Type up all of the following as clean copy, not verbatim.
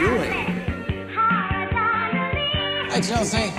do it. Hey, Chelsea.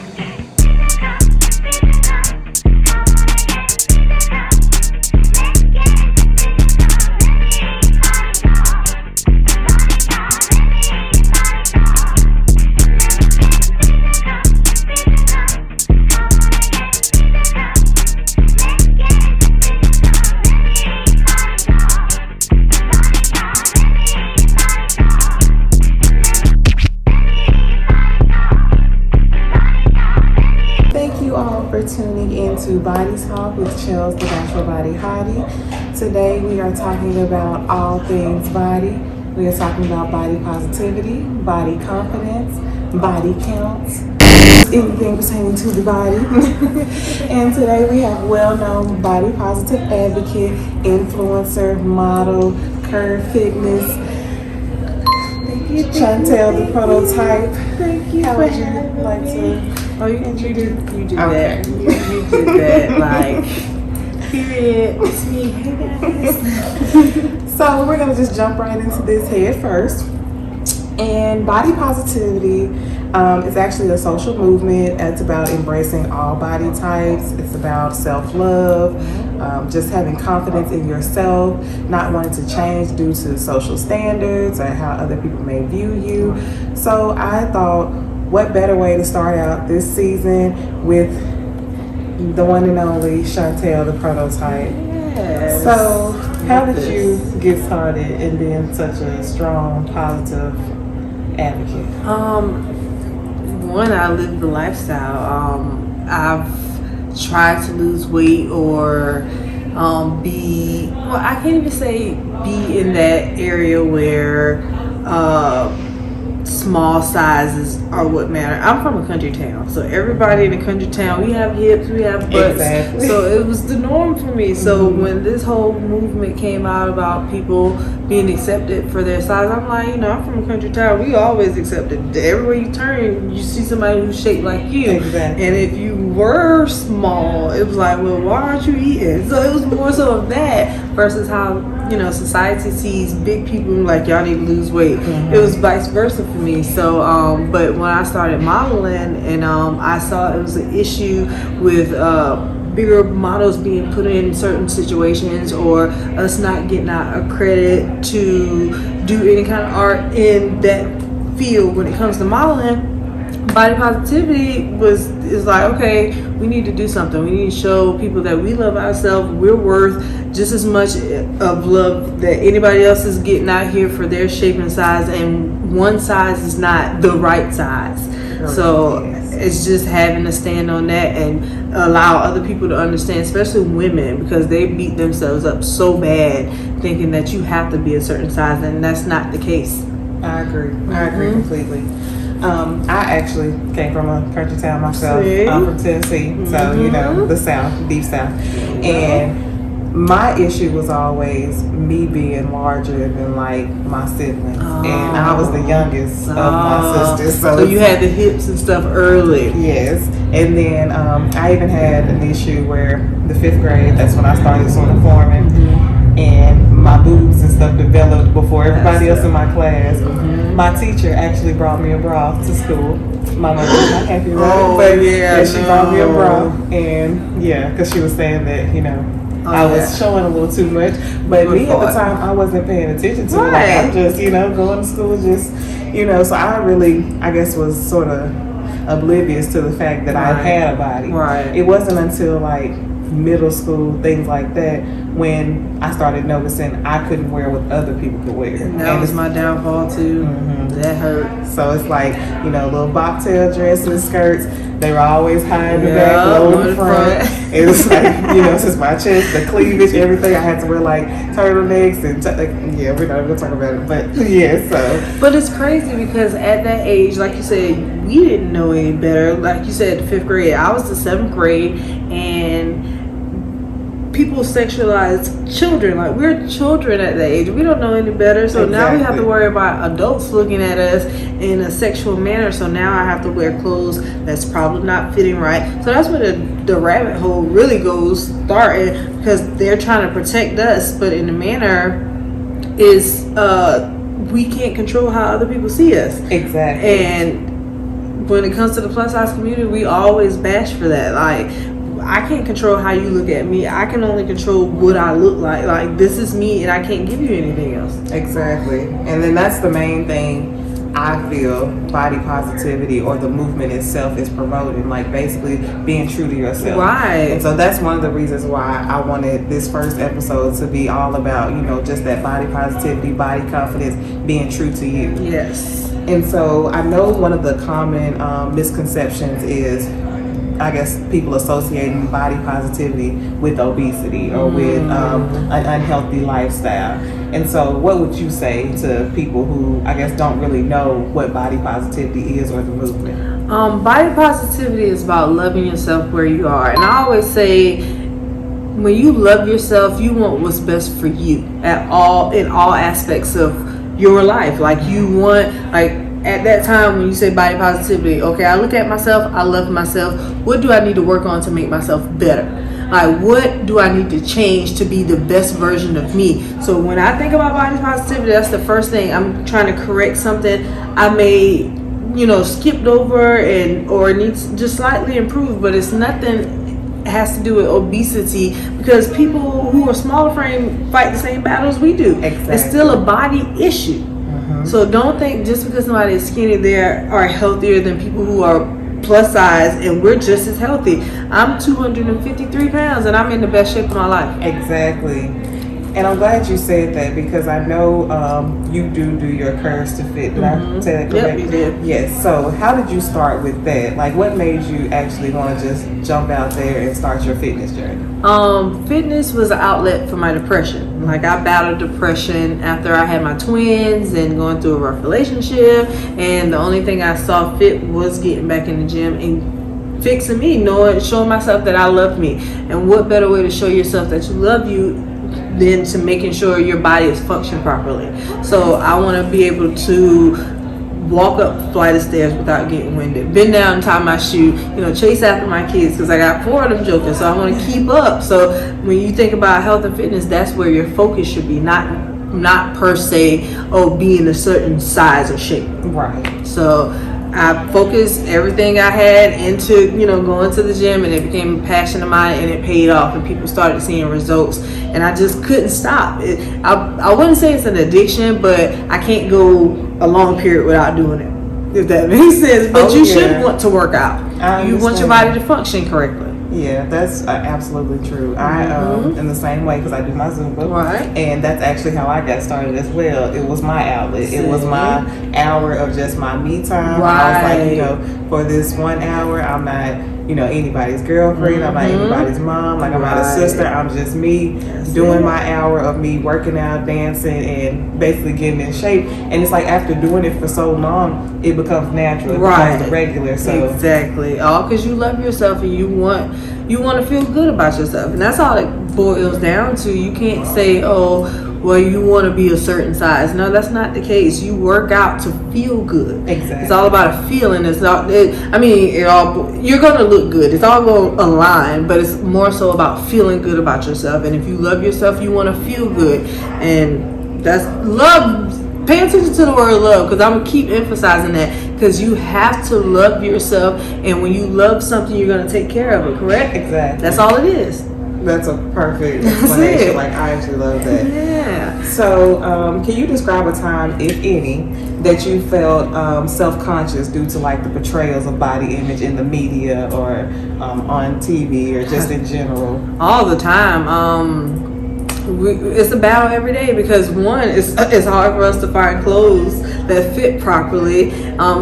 Tuning into Body Talk with Chelz, the Natural Body Hottie. Today we are talking about all things body. We are talking about body positivity, body confidence, body counts, anything pertaining to the body. And today we have well-known body positive advocate, influencer, model, curve fitness, Chantel the prototype. Thank you. How would you like to? Oh, you did Okay. that. You did that. Like, period. It's me. Hey guys. So we're gonna just jump right into this head first. And body positivity is actually a social movement. It's about embracing all body types. It's about self-love, just having confidence in yourself, not wanting to change due to social standards or how other people may view you. So I thought, what better way to start out this season with the one and only Chantel, the prototype. Yes. So how did you get started in being such a strong, positive advocate? One, I live the lifestyle. I've tried to lose weight or I can't even say be in that area where small sizes are what matter. I'm from a country town, so everybody in a country town, we have hips, we have butts. Exactly. So it was the norm for me. So when this whole movement came out about people being accepted for their size, I'm like, I'm from a country town. We always accepted. Everywhere you turn, you see somebody who's shaped like you. Exactly. And if you were small, it was like, well, why aren't you eating? So it was more so of that versus how society sees big people like y'all need to lose weight. It was vice versa for me. So but when I started modeling and I saw it was an issue with bigger models being put in certain situations or us not getting our credit to do any kind of art in that field when it comes to modeling. Body positivity is like, okay, we need to do something. We need to show people that we love ourselves. We're worth just as much of love that anybody else is getting out here for their shape and size, and one size is not the right size. So it's just having to stand on that and allow other people to understand, especially women, because they beat themselves up so bad thinking that you have to be a certain size, and that's not the case. I agree completely. I actually came from a country town myself. I'm from Tennessee, so the South, deep South. And my issue was always me being larger than like my siblings, and I was the youngest of my sisters. So you had the hips and stuff early. Yes, and then I even had an issue where the 5th grade. That's when I started uniforming, and my boobs and stuff developed before everybody else in my class. My teacher actually brought me a bra to school. My mother was not happy about it, but she brought me a bra, and because she was saying that I was showing a little too much, but me at the time I wasn't paying attention to it. Like, I'm just going to school, so I guess was sort of oblivious to the fact that I had a body. Right. It wasn't until like middle school, things like that, when I started noticing I couldn't wear what other people could wear. And that was my downfall too. That hurt. So it's like, little bobtail dresses, skirts, they were always high in the back, low in the front. It was like, since my chest, the cleavage, everything, I had to wear like turtlenecks and we're not even gonna talk about it, but so. But it's crazy because at that age, like you said, we didn't know any better. Like you said, the 5th grade, I was the 7th grade, and people sexualize children. Like, we're children at that age. We don't know any better. So now we have to worry about adults looking at us in a sexual manner. So now I have to wear clothes that's probably not fitting right. So that's where the rabbit hole really goes starting, because they're trying to protect us, but in a manner is we can't control how other people see us. Exactly. And when it comes to the plus size community, we always bash for that. Like, I can't control how you look at me. I can only control what I look like. Like, this is me, and I can't give you anything else. Exactly. And then that's the main thing I feel body positivity or the movement itself is promoting, like basically being true to yourself. Right. And so that's one of the reasons why I wanted this first episode to be all about, you know, just that body positivity, body confidence, being true to you. Yes. And so I know one of the common misconceptions is, I guess, people associating body positivity with obesity or with an unhealthy lifestyle. And so what would you say to people who, I guess, don't really know what body positivity is or the movement? Body positivity is about loving yourself where you are. And I always say, when you love yourself, you want what's best for you in all aspects of your life. Like, you want, like, at that time when you say body positivity, okay, I look at myself, I love myself. What do I need to work on to make myself better? Like, what do I need to change to be the best version of me? So when I think about body positivity, that's the first thing. I'm trying to correct something I may, skipped over or needs just slightly improved, but it's nothing has to do with obesity, because people who are smaller frame fight the same battles we do. Exactly. It's still a body issue. So don't think just because somebody is skinny they are healthier than people who are plus size, and we're just as healthy. I'm 253 pounds and I'm in the best shape of my life. Exactly. And I'm glad you said that, because I know you do your Curves to Fit. Did I say that correct? Yep, you did. Yes. So how did you start with that? Like, what made you actually want to just jump out there and start your fitness journey? Fitness was an outlet for my depression. Like, I battled depression after I had my twins and going through a rough relationship, and the only thing I saw fit was getting back in the gym and fixing me, showing myself that I love me. And what better way to show yourself that you love you than to making sure your body is functioning properly. So I want to be able to walk up a flight of stairs without getting winded, bend down and tie my shoe, chase after my kids, because I got 4 of them jokers, so I want to keep up. So when you think about health and fitness, that's where your focus should be, not per se being a certain size or shape. Right. So I focused everything I had into, going to the gym, and it became a passion of mine, and it paid off, and people started seeing results, and I just couldn't stop. I wouldn't say it's an addiction, but I can't go a long period without doing it, if that makes sense. But you should want to work out. You want your body to function correctly. Yeah, that's absolutely true. I in the same way, because I do my Zumba, Right. And that's actually how I got started as well. It was my outlet. It was my hour of just my me time. Right. I was like, for this 1 hour, I'm not anybody's girlfriend. I'm not anybody's mom. Like, I'm not a sister. I'm just me doing my hour of me working out, dancing, and basically getting in shape. And it's like, after doing it for so long, it becomes natural. It becomes the regular. So exactly, all because you love yourself and you want to feel good about yourself, and that's all it boils down to. You can't say, well, you want to be a certain size. No, that's not the case. You work out to feel good. Exactly. It's all about a feeling. It's not. You're gonna look good. It's all going to align, but it's more so about feeling good about yourself. And if you love yourself, you want to feel good, and that's love. Pay attention to the word love, because I'm gonna keep emphasizing that, because you have to love yourself, and when you love something, you're gonna take care of it. Correct? Exactly. That's all it is. That's a perfect explanation. Like, I actually love that. Yeah. So, can you describe a time, if any, that you felt self-conscious due to, like, the portrayals of body image in the media or on TV or just in general? All the time. It's a battle every day, because one, it's hard for us to find clothes that fit properly.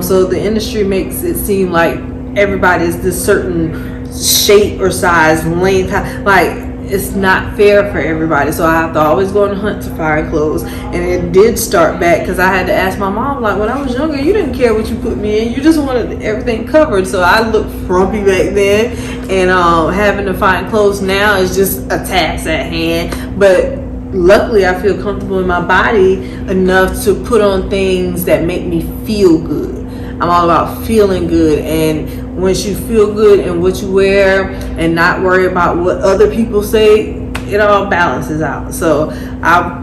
So the industry makes it seem like everybody is this certain shape or size, length, like, it's not fair for everybody. So I have to always go on a hunt to find clothes. And it did start back because I had to ask my mom, like, when I was younger, you didn't care what you put me in, you just wanted everything covered. So I looked frumpy back then, and having to find clothes now is just a task at hand. But luckily I feel comfortable in my body enough to put on things that make me feel good. I'm all about feeling good, and once you feel good in what you wear and not worry about what other people say, it all balances out. So I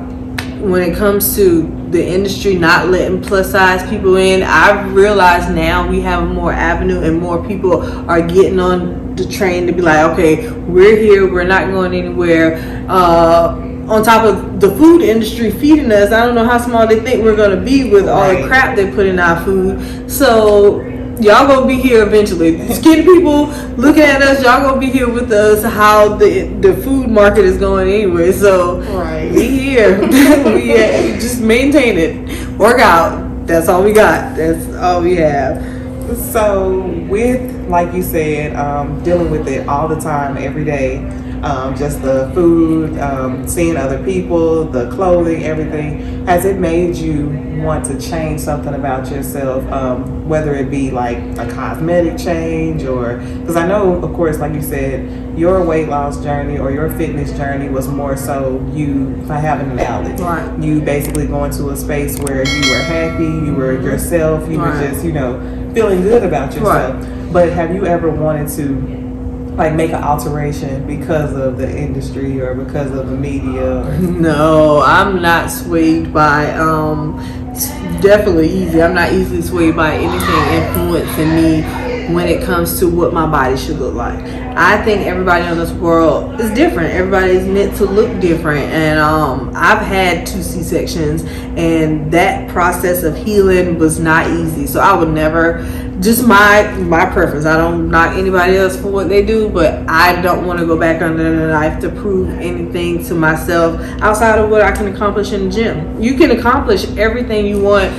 when it comes to the industry not letting plus size people in, I've realized now we have more avenue and more people are getting on the train to be like, okay, we're here, we're not going anywhere. On top of the food industry feeding us, I don't know how small they think we're going to be with all the crap they put in our food. So y'all gonna be here eventually. Skinny people looking at us, y'all gonna be here with us how the food market is going anyway. So we here. we just maintain it. Work out. That's all we got. That's all we have. So with, like you said, dealing with it all the time, every day, just the food, seeing other people, the clothing, everything, has it made you want to change something about yourself, whether it be like a cosmetic change, or because I know, of course, like you said, your weight loss journey or your fitness journey was more so you having an outlet. Right. You basically going to a space where you were happy, you were yourself, you were just, feeling good about yourself. But have you ever wanted to like make an alteration because of the industry or because of the media? No, I'm not swayed by definitely easy. I'm not easily swayed by anything influencing me when it comes to what my body should look like. I think everybody in this world is different. Everybody's meant to look different, and I've had 2 C-sections, and that process of healing was not easy. So I would never, just my preference, I don't knock anybody else for what they do, but I don't want to go back under the knife to prove anything to myself outside of what I can accomplish in the gym. You can accomplish everything you want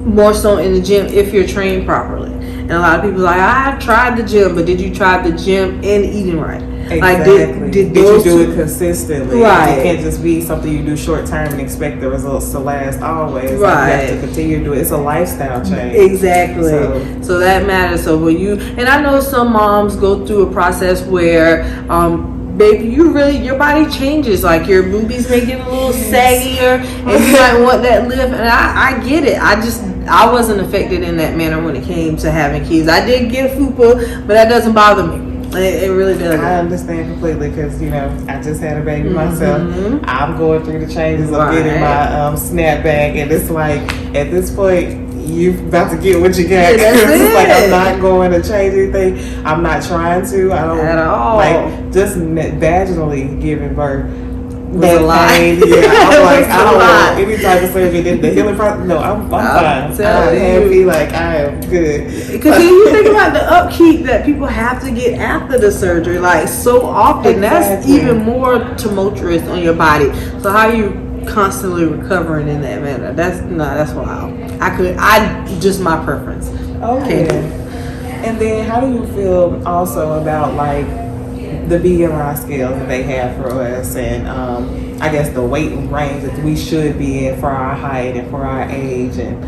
more so in the gym if you're trained properly. And a lot of people are like, I've tried the gym, but did you try the gym and eating right? Exactly. Like, did you do it consistently? Right. It can't just be something you do short term and expect the results to last always. Right. Like, you have to continue to do it. It's a lifestyle change. Exactly. So that matters. So when and I know some moms go through a process where, baby, your body changes. Like your boobies may get a little saggier, and you might want that lift. And I get it. I wasn't affected in that manner when it came to having kids. I did get a fupa, but that doesn't bother me. It really doesn't. I understand completely because, I just had a baby myself. I'm going through the changes of getting my snapback, and it's like, at this point, you're about to get what you got. It's like, I'm not going to change anything. I'm not trying to. I don't at all. Like, just vaginally giving birth. That pain, I'm like, I don't want any type of surgery. The healing process, no, I'm fine. I'm happy, like, I am good. Because then you think about the upkeep that people have to get after the surgery, like, so often. That's even more tumultuous on your body. So how you constantly recovering in that manner? That's wild. Just my preference. Okay. And then how do you feel also about, like, the BMI scales that they have for us, and I guess the weight range that we should be in for our height and for our age, and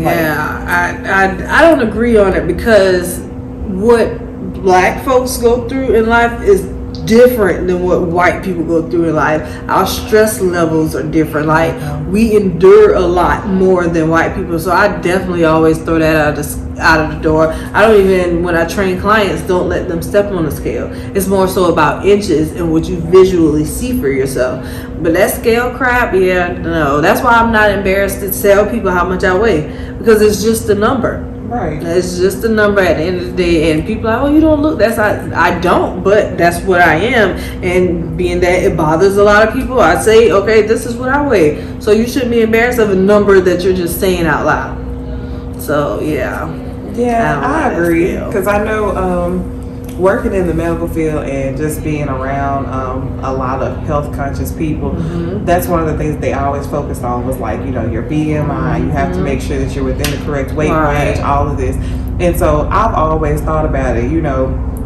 I don't agree on it, because what black folks go through in life is different than what white people go through in life. Our stress levels are different. Like, we endure a lot more than white people. So I definitely always throw that out of the door. I don't even, when I train clients, don't let them step on the scale. It's more so about inches and what you visually see for yourself. But that scale crap, no. That's why I'm not embarrassed to tell people how much I weigh, because it's just a number. Right. It's just a number at the end of the day, and people are like, oh, you don't look. I don't, but that's what I am. And being that it bothers a lot of people, I say, okay, this is what I weigh. So you shouldn't be embarrassed of a number that you're just saying out loud. So yeah, I agree, because I know working in the medical field and just being around a lot of health conscious people, that's one of the things they always focused on was, like, your BMI. You have to make sure that you're within the correct weight range, all of this. And so I've always thought about it,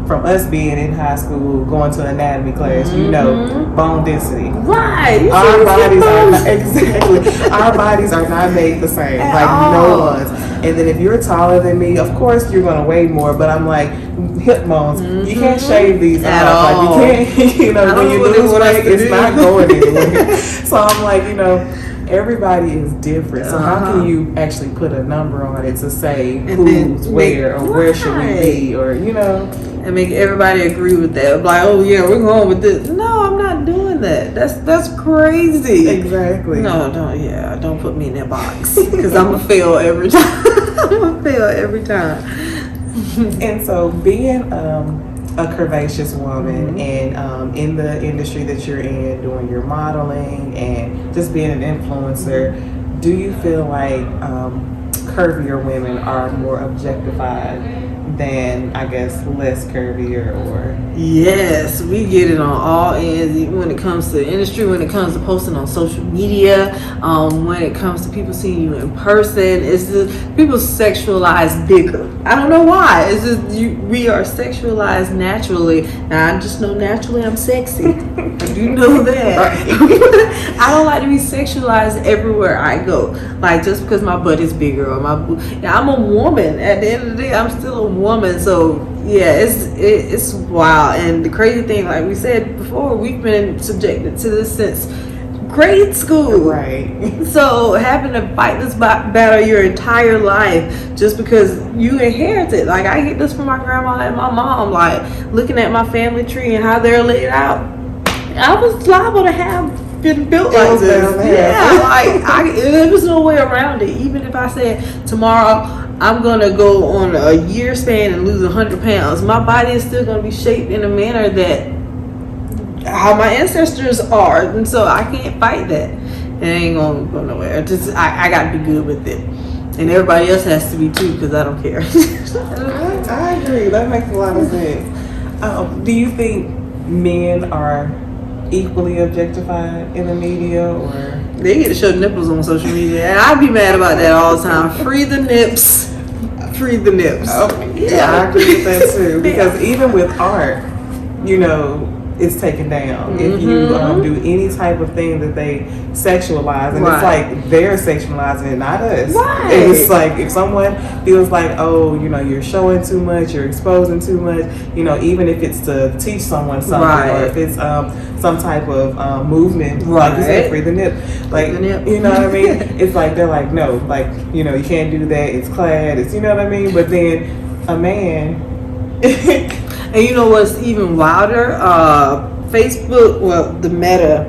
from us being in high school, going to an anatomy class, bone density. Right. Our bodies are not, exactly. Our bodies are not made the same. No one's. And then if you're taller than me, of course you're gonna weigh more. But I'm like, hip bones. You can't shave these at off. all. Like, you can't. When you lose weight, it's not going anywhere. So I'm like, everybody is different. So how can you actually put a number on it to say who's where, or where should we be, or and make everybody agree with that? Like, oh yeah, we're going with this. No, I'm I'm not doing that. That's crazy. Exactly. No, don't put me in that box because I'm gonna fail every time. I'm gonna fail every time. And so, being a curvaceous woman and in the industry that you're in, doing your modeling and just being an influencer, do you feel like curvier women are more objectified than, I guess, less curvier? Or Yes, we get it on all ends, even when it comes to the industry, when it comes to posting on social media, when it comes to people seeing you in person. It's just people sexualize bigger. I don't know why. It's just we are sexualized naturally. Now I just know naturally I'm sexy. I do know that. Right. I don't like to be sexualized everywhere I go. Like just because my butt is bigger or I'm a woman. At the end of the day, I'm still a woman. So yeah, it's wild. And the crazy thing, like we said before, we've been subjected to this since grade school. Right. So having to fight this battle your entire life just because you inherited. Like I get this from my grandma and my mom. Like looking at my family tree and how they're laid out, I was liable to have been built like this. Yeah, like there was no way around it. Even if I said tomorrow I'm gonna go on a year span and lose 100 pounds, my body is still gonna be shaped in a manner that how my ancestors are, and so I can't fight that. It ain't gonna go nowhere. Just I gotta be good with it, and everybody else has to be too, because I don't care. I agree. That makes a lot of sense. Do you think men are equally objectified in the media, or They get to show nipples on social media, and I'd be mad about that all the time. Free the nips. Free the nips. Yeah, I agree with that too. Because even with art, you know, it's taken down. If you do any type of thing that they sexualize, and it's like they're sexualizing it, not us. Right. And it's like if someone feels like, oh, you know, you're showing too much, you're exposing too much, you know, even if it's to teach someone something, or if it's some type of movement, like you said, free the nip, like you know what I mean? It's like they're like, no, like, you know, you can't do that. It's clad. It's, you know what I mean? But then a man. And you know what's even wilder? Facebook, well, the Meta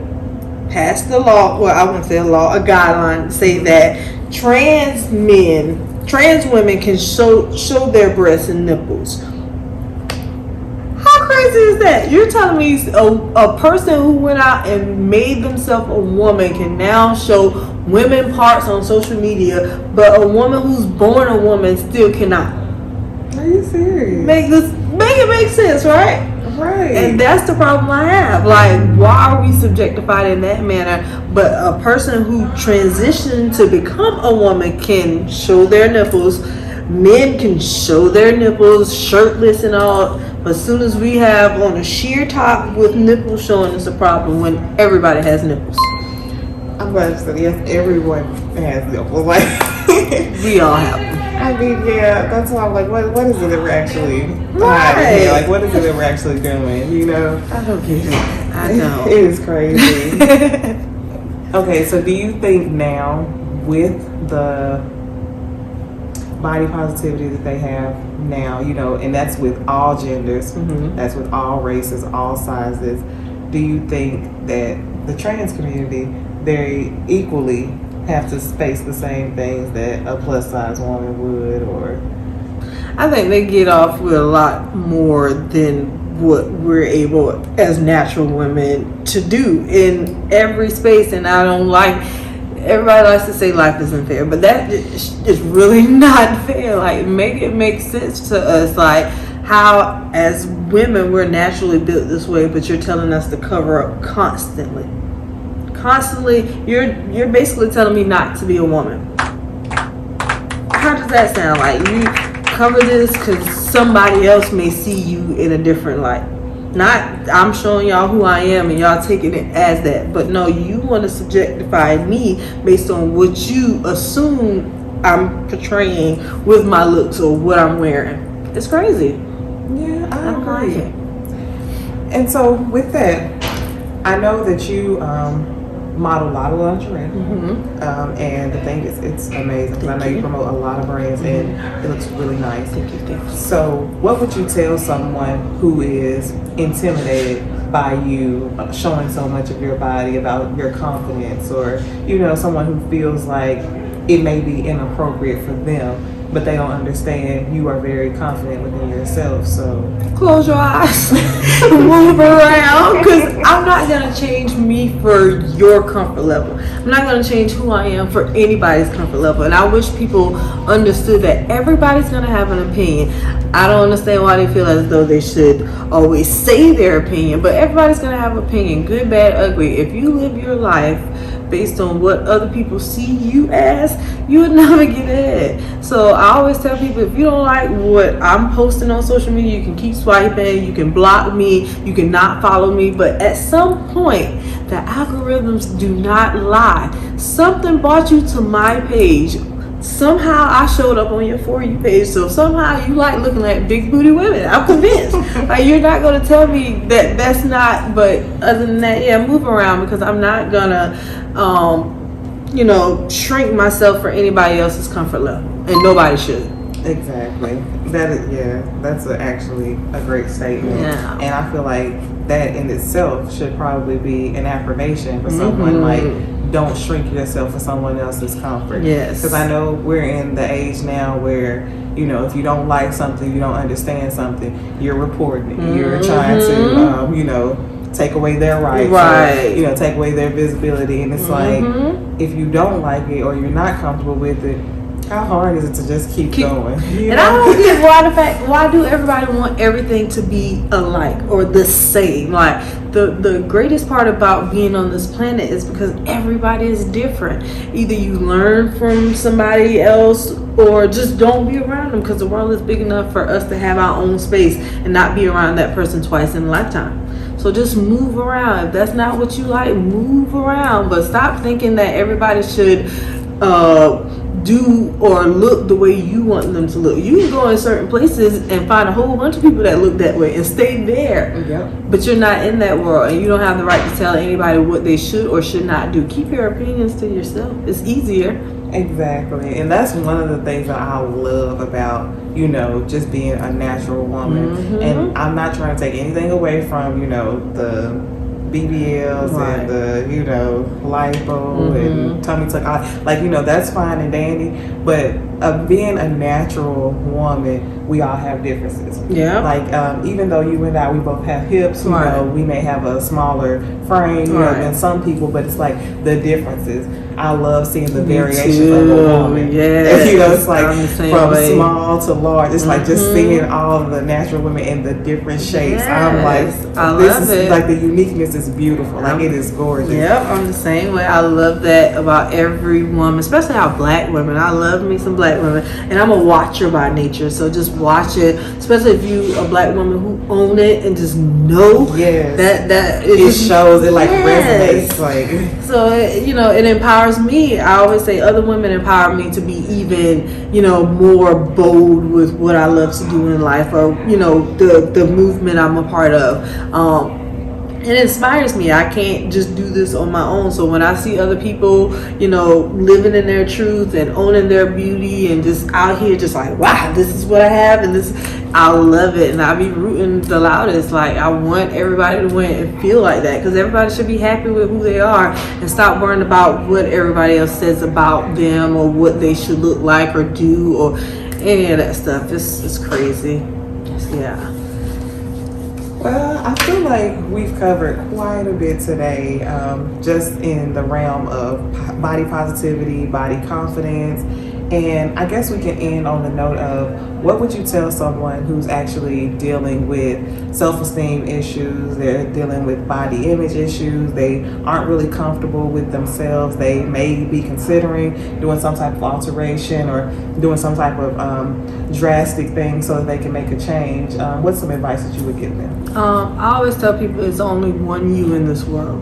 passed the law. Well, I wouldn't say a law, a guideline, say that trans women can show their breasts and nipples. How crazy is that? You're telling me a person who went out and made themselves a woman can now show women parts on social media, but a woman who's born a woman still cannot? Are you serious? Make it make sense, right? Right. And that's the problem I have. Like, why are we subjectified in that manner? But a person who transitioned to become a woman can show their nipples. Men can show their nipples, shirtless and all. But as soon as we have on a sheer top with nipples showing, it's a problem when everybody has nipples. I'm glad you said yes. Everyone has nipples. Like we all have them. I mean, yeah, that's why I'm like, what is it that we're actually Right. hiding? Like, what is it that we're actually doing? You know? I don't get it. I know. It is crazy. Okay, so do you think now with the body positivity that they have now, you know, and that's with all genders, that's with all races, all sizes, do you think that the trans community, they equally have to face the same things that a plus size woman would? Or I think they get off with a lot more than what we're able as natural women to do in every space. And I don't like, everybody likes to say life isn't fair, but that is really not fair. Like, make it make sense to us. Like, how as women we're naturally built this way, but you're telling us to cover up constantly. You're basically telling me not to be a woman. How does that sound? Like, you cover this because somebody else may see you in a different light. Not I'm showing y'all who I am and y'all taking it as that. But no, you want to subjectify me based on what you assume I'm portraying with my looks or what I'm wearing. It's crazy. yeah, I don't like agree. it. And so with that, I know that you model a lot of lingerie. And the thing is, it's amazing because I know you promote a lot of brands and it looks really nice. Thank you. So what would you tell someone who is intimidated by you showing so much of your body, about your confidence, or someone who feels like it may be inappropriate for them, but they don't understand you are very confident within yourself? So close your eyes, move around, because I'm not gonna change me for your comfort level. I'm not gonna change who I am for anybody's comfort level. And I wish people understood that everybody's gonna have an opinion. I don't understand why they feel as though they should always say their opinion, but everybody's gonna have an opinion, good, bad, ugly. If you live your life based on what other people see you as, you would never get ahead. So I always tell people, if you don't like what I'm posting on social media, you can keep swiping, you can block me, you can not follow me, but at some point, the algorithms do not lie. Something brought you to my page. Somehow I showed up on your For You page, so somehow you like looking at big booty women. I'm convinced. Like, you're not going to tell me that that's not, but other than that, yeah, move around, because I'm not going to shrink myself for anybody else's comfort level, and nobody should. Exactly. That's actually a great statement. Yeah. And I feel like that in itself should probably be an affirmation for someone. Like, don't shrink yourself for someone else's comfort. Yes. Because I know we're in the age now where, if you don't like something, you don't understand something, you're reporting it. You're trying to, take away their rights. Right. Or, take away their visibility. And it's like, if you don't like it or you're not comfortable with it, how hard is it to just keep going? And I don't get why do everybody want everything to be alike or the same? Like, the greatest part about being on this planet is because everybody is different. Either you learn from somebody else or just don't be around them, because the world is big enough for us to have our own space and not be around that person twice in a lifetime. So just move around. If that's not what you like, move around. But stop thinking that everybody should do or look the way you want them to look. You can go in certain places and find a whole bunch of people that look that way and stay there. Yep. But you're not in that world, and you don't have the right to tell anybody what they should or should not do. Keep your opinions to yourself. It's easier. Exactly. And that's one of the things that I love about, just being a natural woman. And I'm not trying to take anything away from, the BBLs and the, lipo and tummy tuck. That's fine and dandy. But being a natural woman, we all have differences. Yeah. Like, even though you and I, we both have hips, we may have a smaller frame, than some people, but it's like the differences. I love seeing the variations of a woman. Yes. It's like from small to large. It's like just seeing all of the natural women in the different shapes. Yes. I'm like, I this love is it. like the uniqueness is beautiful. Like, it is gorgeous. Yep, I'm the same way. I love that about every woman, especially our black women. I love me some black women, and I'm a watcher by nature. So just watch it, especially if you a black woman who own it and just know that it shows. It resonates. Like, so it empowers me. I always say other women empower me to be even more bold with what I love to do in life, or the movement I'm a part of. It inspires me. I can't just do this on my own. So when I see other people, living in their truth and owning their beauty and just out here just like, wow, this is what I have, and this, I love it. And I be rooting the loudest. Like, I want everybody to win and feel like that, because everybody should be happy with who they are and stop worrying about what everybody else says about them or what they should look like or do or any of that stuff. It's crazy. Yeah. Well, I feel like we've covered quite a bit today, just in the realm of body positivity, body confidence, and I guess we can end on the note of, what would you tell someone who's actually dealing with self-esteem issues, they're dealing with body image issues, they aren't really comfortable with themselves, they may be considering doing some type of alteration or doing some type of drastic thing so that they can make a change? What's some advice that you would give them? I always tell people there's only one you in this world.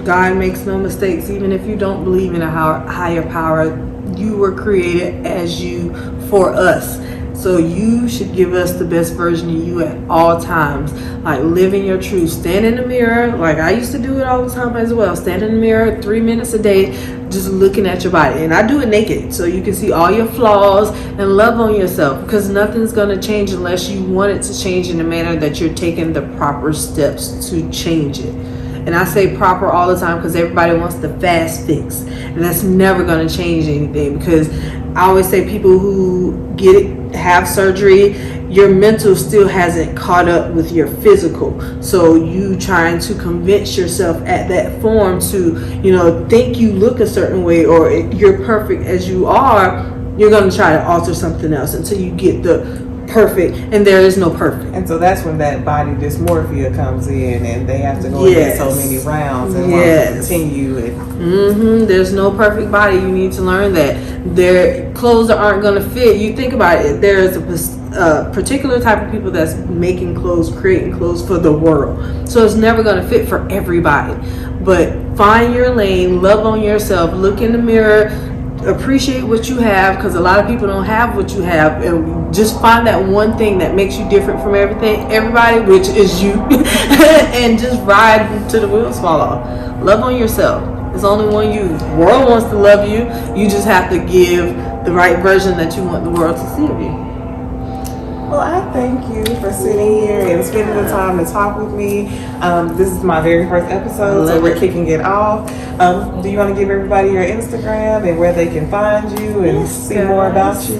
God makes no mistakes. Even if you don't believe in a higher power, you were created as you for us. So you should give us the best version of you at all times. Like, living your truth. Stand in the mirror. Like, I used to do it all the time as well. Stand in the mirror 3 minutes a day, just looking at your body. And I do it naked, so you can see all your flaws and love on yourself, because nothing's going to change unless you want it to change in a manner that you're taking the proper steps to change it. And I say proper all the time because everybody wants the fast fix, and that's never going to change anything. Because I always say, people who have surgery, your mental still hasn't caught up with your physical. So you trying to convince yourself at that form to, think you look a certain way, or you're perfect as you are, you're going to try to alter something else until you get the perfect, and there is no perfect. And so that's when that body dysmorphia comes in, and they have to go and get so many rounds and want to continue it. There's no perfect body. You need to learn that. Their clothes aren't going to fit. You think about it. There's a particular type of people that's making clothes, creating clothes for the world. So it's never going to fit for everybody. But find your lane, love on yourself, look in the mirror, appreciate what you have, because a lot of people don't have what you have, and just find that one thing that makes you different from everybody, which is you, and just ride till the wheels fall off. Love on yourself. There's only one you. The world wants to love you. You just have to give the right version that you want the world to see of you. Well, I thank you for sitting here and spending the time to talk with me. This is my very first episode, so we're kicking it off. Do you want to give everybody your Instagram and where they can find you and see more about you?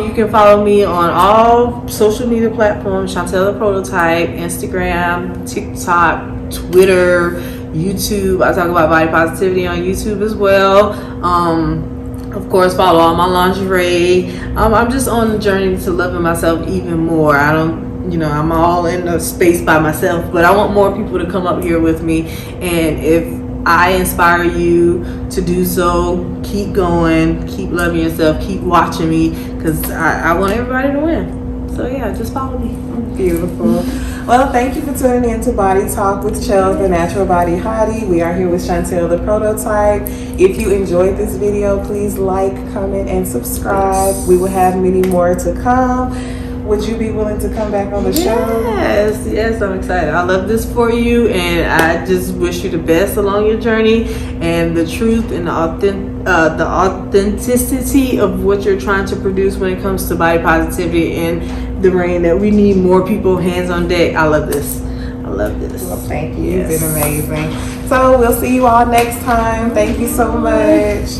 You can follow me on all social media platforms: Chantel the Prototype, Instagram, TikTok, Twitter, YouTube. I talk about body positivity on YouTube as well. Of course, follow all my lingerie. I'm just on the journey to loving myself even more. I'm all in the space by myself, but I want more people to come up here with me. And if I inspire you to do so, keep going, keep loving yourself, keep watching me, because I want everybody to win. So yeah, just follow me. Beautiful. Well, thank you for tuning in to Body Talk with Chelz, the Natural Body Hottie. We are here with Chantel, the Prototype. If you enjoyed this video, please like, comment, and subscribe. We will have many more to come. Would you be willing to come back on the show? Yes, I'm excited. I love this for you, and I just wish you the best along your journey, and the truth and the authenticity of what you're trying to produce when it comes to body positivity and the reign that we need more people hands on deck. I love this. Well, thank you. Yes. It's been amazing. So we'll see you all next time. Thank you so much.